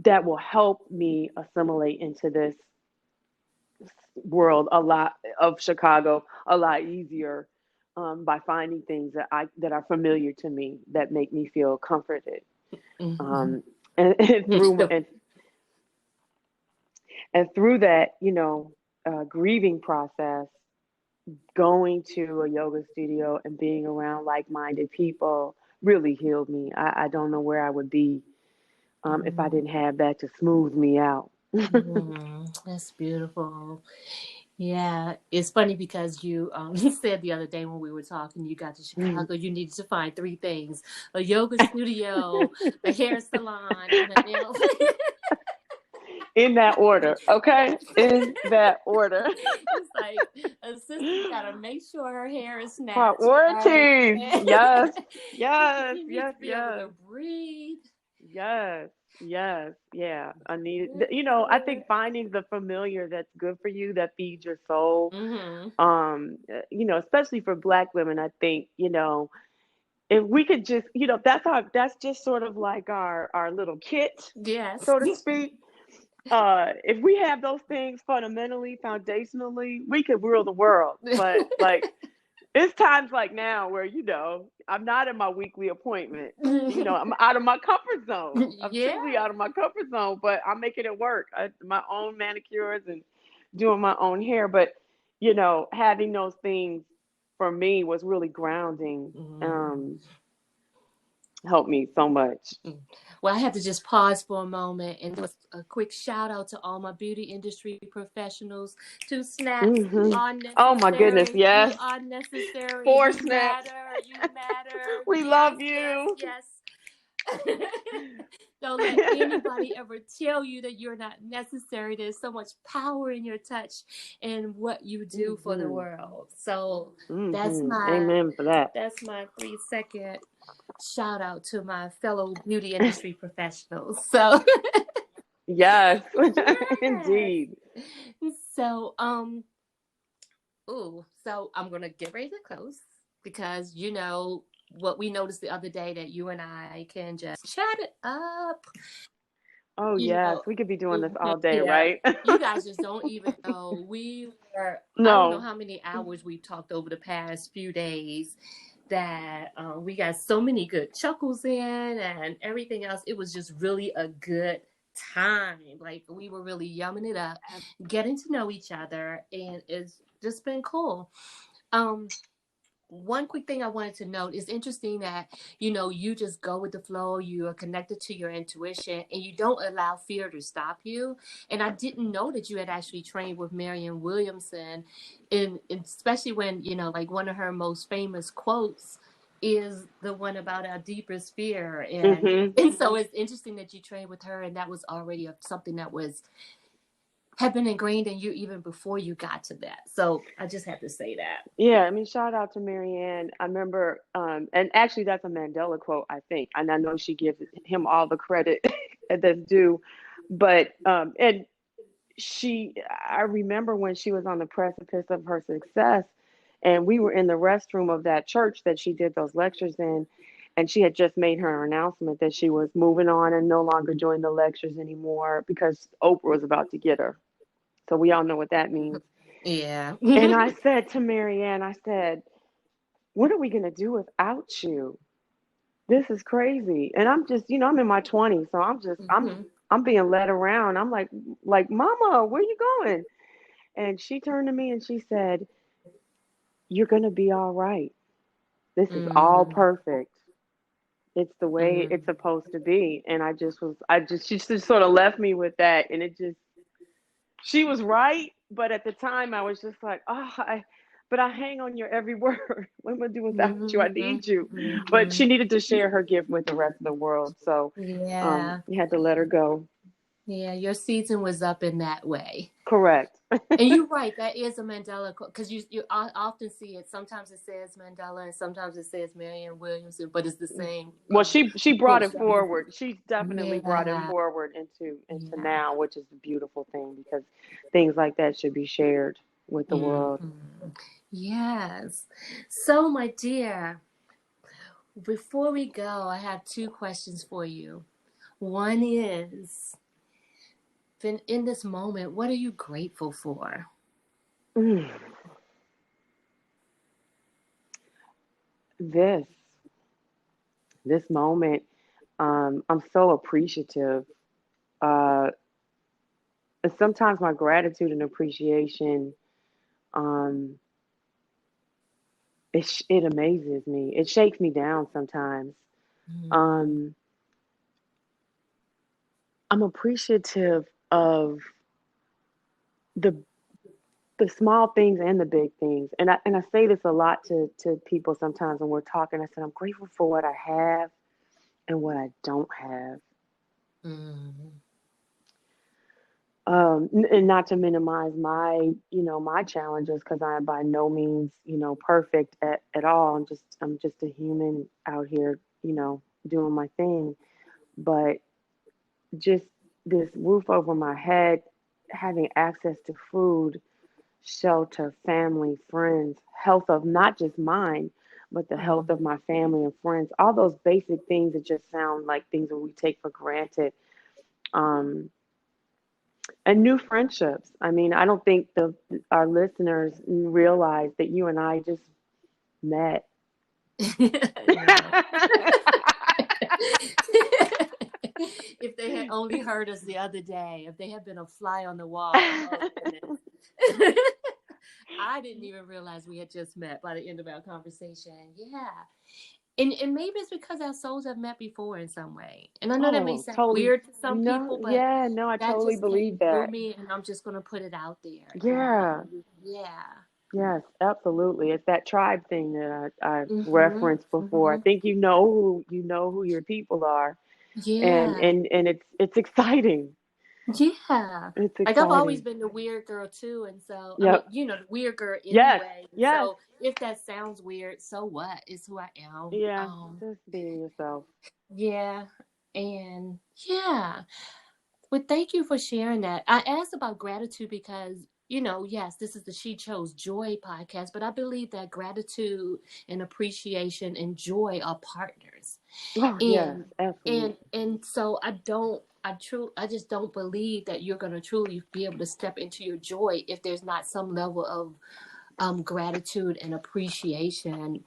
that will help me assimilate into this world a lot of Chicago a lot easier, by finding things that are familiar to me that make me feel comforted. Mm-hmm. Um, and through So, and through that, grieving process, going to a yoga studio and being around like-minded people really healed me. I don't know where I would be, if I mm-hmm. didn't have that to smooth me out. That's beautiful. Yeah, it's funny because you said the other day when we were talking, you got to Chicago, you needed to find three things: a yoga studio, a hair salon, and a nail. In that order, okay? Yes. In that order. It's like a sister gotta make sure her hair is snatched, right? Priorities. Yes. Yes. She needs Yes. to be able Yes. to breathe. Yes. Yes. Yeah. I need, I Mm-hmm. think finding the familiar that's good for you, that feeds your soul. Mm-hmm. Especially for Black women, I think, if we could just, that's just sort of like our little kit, Yes. so to speak. If we have those things fundamentally, foundationally, we could rule the world. But like, it's times like now where, I'm not in my weekly appointment. I'm out of my comfort zone. I'm Yeah. truly out of my comfort zone, but I'm making it work. My own manicures and doing my own hair. But, having those things for me was really grounding. Mm. Helped me so much. Well, I have to just pause for a moment and do a quick shout out to all my beauty industry professionals. Two snaps. You Hmm. are Oh my goodness. necessary. You Yes. are necessary. Four You snaps. matter. You matter. We Yes, love yes, you. yes. Don't let anybody ever tell you that you're not necessary. There's so much power in your touch and what you do for the Hmm. world. So that's Hmm. my Amen for that. that's my 3 second shout out to my fellow beauty industry professionals. So Yes. yes. Indeed. So so I'm gonna get ready to close because what we noticed the other day that you and I can just chat it up. Oh You yes. know, We could be doing this all day, yeah. right? You guys just don't even know. I don't know No. how many hours we've talked over the past few days that we got so many good chuckles in and everything else. It was just really a good time. Like we were really yumming it up, getting to know each other, and it's just been cool. Um, one quick thing I wanted to note is interesting that, you just go with the flow, you are connected to your intuition, and you don't allow fear to stop you. And I didn't know that you had actually trained with Marianne Williamson, especially when, like one of her most famous quotes is the one about our deepest fear. And, Hmm. and so it's interesting that you trained with her, and that was already something that had been ingrained in you even before you got to that. So I just had to say that. Yeah, I mean, shout out to Marianne. I remember, and actually, that's a Mandela quote, I think, and I know she gives him all the credit that's due. But and I remember when she was on the precipice of her success, and we were in the restroom of that church that she did those lectures in, and she had just made her announcement that she was moving on and no longer doing the lectures anymore because Oprah was about to get her. So we all know what that means. Yeah. And I said to Marianne, I said, what are we going to do without you? This is crazy. And I'm just, I'm in my 20s, so Mhm. I'm being led around. I'm like, Mama, where you going? And she turned to me and she said, you're going to be all right. This is all Mm, perfect. It's the way mm, it's supposed to be. And she just sort of left me with that. And she was right. But at the time, I was just like, but I hang on your every word. What am I doing without you? I mhm, need you. But mhm. she needed to share her gift with the rest of the world. So Yeah. you had to let her go. Yeah. Your season was up in that way. Correct. And you're right. That is a Mandela quote because you often see it. Sometimes it says Mandela and sometimes it says Marianne Williamson, but it's the same Well, she brought quote. it forward. She definitely brought it Yeah. forward into Yeah. now, which is a beautiful thing because things like that should be shared with the world. Mhm. Yes. So, my dear, before we go, I have two questions for you. One is, in this moment, what are you grateful for? Mm, this this moment, I'm so appreciative. Uh, and sometimes my gratitude and appreciation, um, it amazes me. It shakes me down sometimes. Mm, Um, I'm appreciative of the the small things and the big things. And I say this a lot to people sometimes when we're talking. I said I'm grateful for what I have and what I don't have. mm, And not to minimize my challenges because I am by no means, perfect at all. I'm just a human out here, doing my thing. But just this roof over my head, having access to food, shelter, family, friends, health of not just mine, but the health of mm. my family and friends, all those basic things that just sound like things that we take for granted. Um, and new friendships. I mean, I don't think our listeners realize that you and I just met. No. If they had only heard us the other day, if they had been a fly on the wall, oh goodness. I didn't even realize we had just met by the end of our conversation. Yeah. And maybe it's because our souls have met before in some way. And I know that may Oh, sound totally. weird to some No, people, but yeah, no, I that totally just believe came through that. me and I'm just gonna put it out there. Yeah, Yeah. yes, absolutely. It's that tribe thing that I Mm-hmm. referenced before. I Mm-hmm. think you know who your people are, and Yeah. and and it's exciting. Yeah. It's Like I've always exciting. been the weird girl too. And so, I mean, Yep. the weird girl Yes. anyway. And Yes. so if that sounds weird, so what? It's who I am. Yeah. Just being yourself. Yeah. And yeah. Well, thank you for sharing that. I asked about gratitude because, yes, this is the She Chose Joy podcast, but I believe that gratitude and appreciation and joy are partners. Oh yes, And absolutely. and so I just don't believe that you're going to truly be able to step into your joy if there's not some level of gratitude and appreciation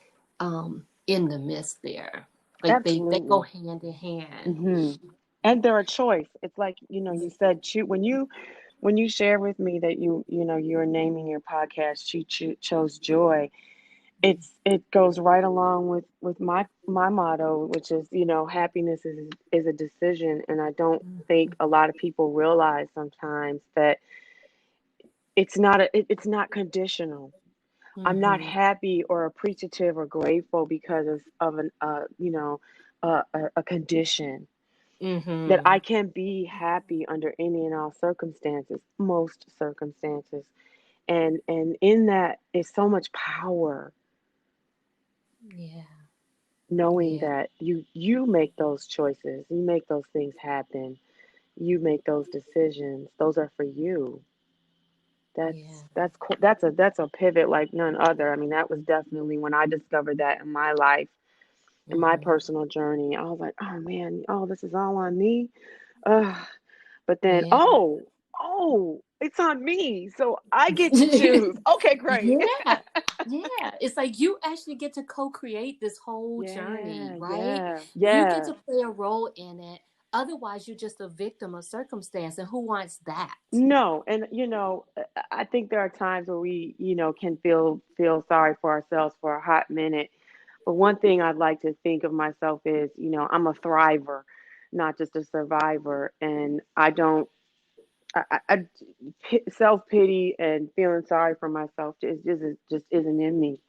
in the midst there. Like they go Absolutely. hand in hand. Hmm. And they're a choice. It's like, you said when you share with me that you're naming your podcast, she chose joy. it goes right along with my motto, which is, happiness is a decision. And I don't think a lot of people realize sometimes that it's not conditional. I'm not Mm-hmm. happy or appreciative or grateful because of an a condition. That Mm-hmm. I can be happy under any and all circumstances, most circumstances. And in that is so much power, Yeah. knowing Yeah. that you make those choices, you make those things happen, you make those decisions. Those are for you. Yeah. That's a pivot like none other. I mean, that was definitely when I discovered that in my life, in my Mm-hmm. personal journey. I was like, oh man, oh, this is all on me. Ugh. But then, Yeah. it's on me, so I get to choose. Okay, great. Yeah. Yeah. It's like you actually get to co-create this whole journey, Yeah, right? yeah, You get yeah. to play a role in it. Otherwise, you're just a victim of circumstance. And who wants that? No, and I think there are times where we, can feel sorry for ourselves for a hot minute. But one thing I'd like to think of myself is, I'm a thriver, not just a survivor. And I don't, self pity and feeling sorry for myself just isn't in me.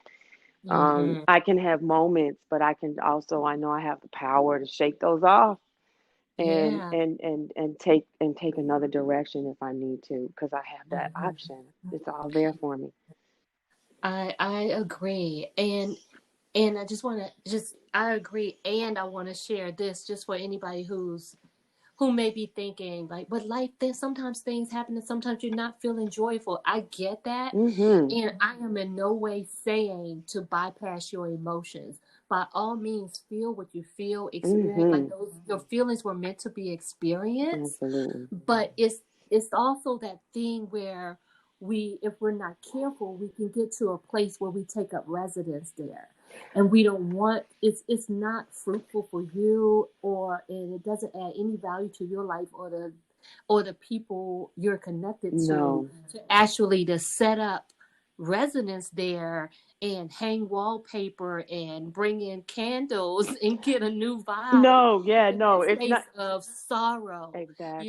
Mm-hmm. I can have moments, but I can also, I know I have the power to shake those off and Yeah. take another direction if I need to, because I have that Mm-hmm. option. It's all there for me. I agree. And I just want to just I agree, and I want to share this just for anybody who may be thinking like, but life, then sometimes things happen and sometimes you're not feeling joyful. I get that. Mhm. And I am in no way saying to bypass your emotions. By all means, feel what you feel, experience, like Mhm. those your feelings were meant to be experienced. Absolutely. But it's also that thing where we, if we're not careful, we can get to a place where we take up residence there, and we don't want, it's not fruitful for you, or and it doesn't add any value to your life or the people you're connected No. to actually to set up residence there and hang wallpaper and bring in candles and get a new vibe No. Yeah. in No. that It's space not of sorrow. exactly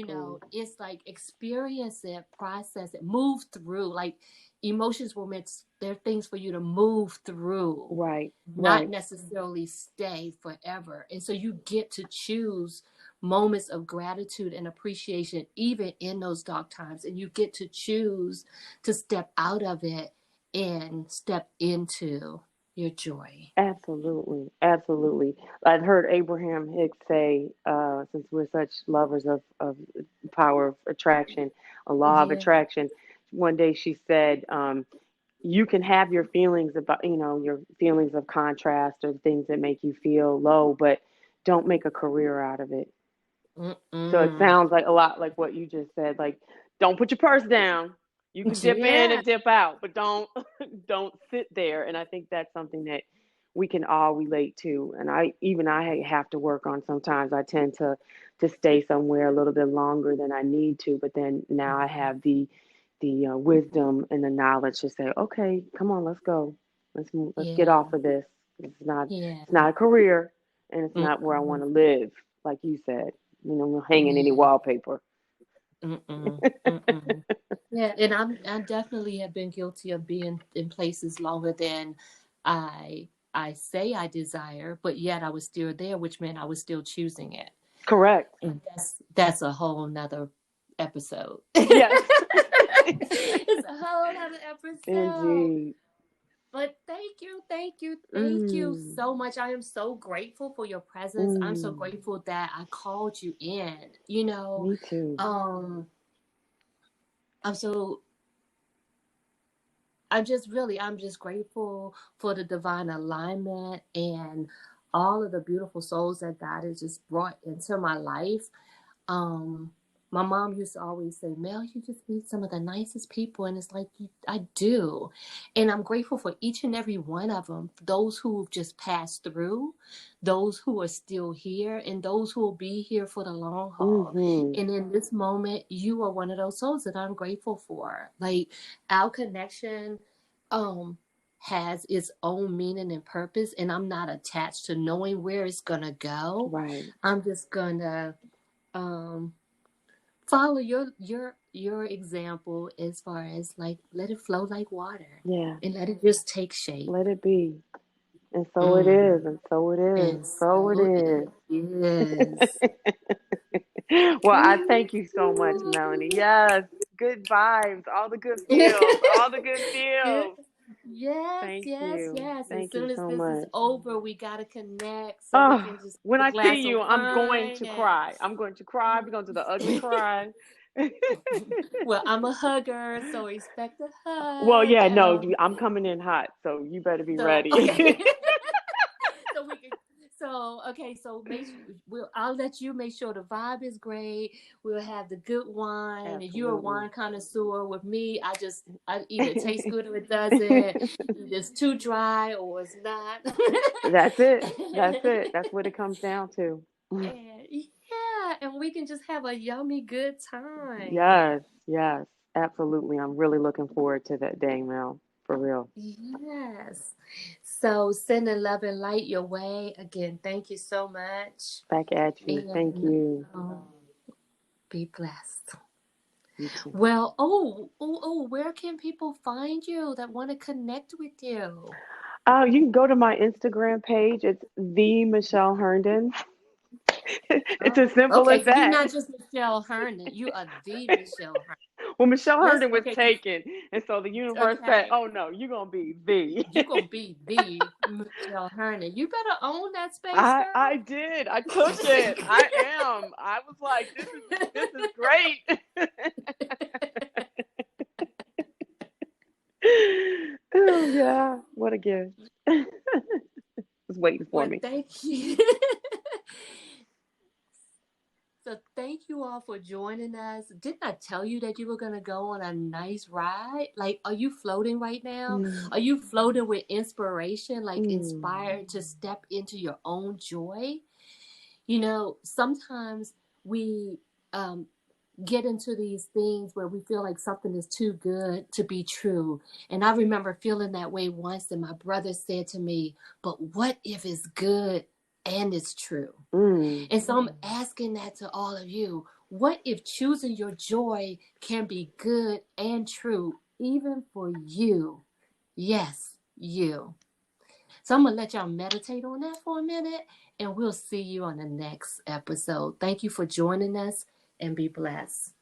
It's like experience it, process it, move through. Like emotions were meant, they're things for you to move through, right. not Right. necessarily stay forever. And so you get to choose moments of gratitude and appreciation, even in those dark times. And you get to choose to step out of it and step into your joy. Absolutely. Absolutely. I've heard Abraham Hicks say, since we're such lovers of power of attraction, a law of Yeah. attraction. One day she said, you can have your feelings about, your feelings of contrast or things that make you feel low, but don't make a career out of it. So it Mm-mm. sounds like a lot like what you just said. Like, don't put your purse down. You can dip in Yeah. and dip out, but don't don't sit there. And I think that's something that we can all relate to. And I have to work on sometimes. I tend to stay somewhere a little bit longer than I need to, but then now I have the wisdom and the knowledge to say, okay, come on, let's go. Let's get Yeah. off of this. Yeah. It's not a career, and it's not where I want Mm-mm. to live, like you said. Hanging any Yeah. wallpaper. Mm-mm. Mm-mm. Yeah, and I definitely have been guilty of being in places longer than I say I desire, but yet I was still there, which meant I was still choosing it. Correct. And that's a whole nother episode. Yes. It's a whole other episode. Indeed. But thank you Mm, so much. I am so grateful for your presence. I'm so mm, grateful that I called you in. me too. Um, I'm so I'm just grateful for the divine alignment and all of the beautiful souls that God has just brought into my life. Um, my mom used to always say, Mel, you just meet some of the nicest people. And it's like, I do. And I'm grateful for each and every one of them, those who've just passed through, those who are still here, and those who will be here for the long haul. Mm-hmm. And in this moment, you are one of those souls that I'm grateful for. Like our connection, um, has its own meaning and purpose, and I'm not attached to knowing where it's gonna go. Right. I'm just gonna um follow your example as far as like let it flow like water Yeah. and let it just take shape. Let it be. And so it Mm. is. And so it is. And So it so is. it is. Well, I thank you so much, Melanie. Yes. Good vibes. All the good feels. All the good Good. feels. Yes, Thank yes, you. yes. As Thank you soon as so this is much. over, we gotta connect so we Oh, can just when have I a see glass of you, I'm going wine to and cry. I'm going to cry. We're going to do the ugly cry. well, I'm a hugger, so expect a Well, hug. yeah, no, I'm coming in hot, so you better be So ready. okay. So we can so okay, so I'll let you make sure the vibe is great. We'll have the good wine. And you're a Absolutely. wine connoisseur. With me, I either taste good or it doesn't. It's too dry or it's not. That's it. That's it. That's what it comes down to. And yeah, and we can just have a yummy good time. Yes, yes, absolutely. I'm really looking forward to that day, Mel, for real. Yes. So sending love and light your way. Again, thank you so much. Back at you. Thank And you. be blessed. You too. Well, where can people find you that want to connect with you? You can go to my Instagram page. It's the Michelle Herndon. It's as Oh, simple okay. as So you're that. not just Michelle Herndon. You are the Michelle Herndon. Well, Michelle Let's Herndon was okay, taken, and so the universe said, okay. "Oh no, you're gonna be the." You're gonna be the Michelle Herndon. You better own that space, I girl. did. I took it. I am. I was like, this is great. Oh yeah, what a gift. Was waiting for Well, me. thank you. So thank you all for joining us. Didn't I tell you that you were gonna go on a nice ride? Like, are you floating right now? Mm, Are you floating with inspiration, like mm, inspired to step into your own joy? Sometimes we um, get into these things where we feel like something is too good to be true. And I remember feeling that way once, and my brother said to me, "But what if it's good and it's true?" mm. And so I'm asking that to all of you. What if choosing your joy can be good and true, even for you? Yes, you. So I'm going to let y'all meditate on that for a minute, and we'll see you on the next episode. Thank you for joining us, and be blessed.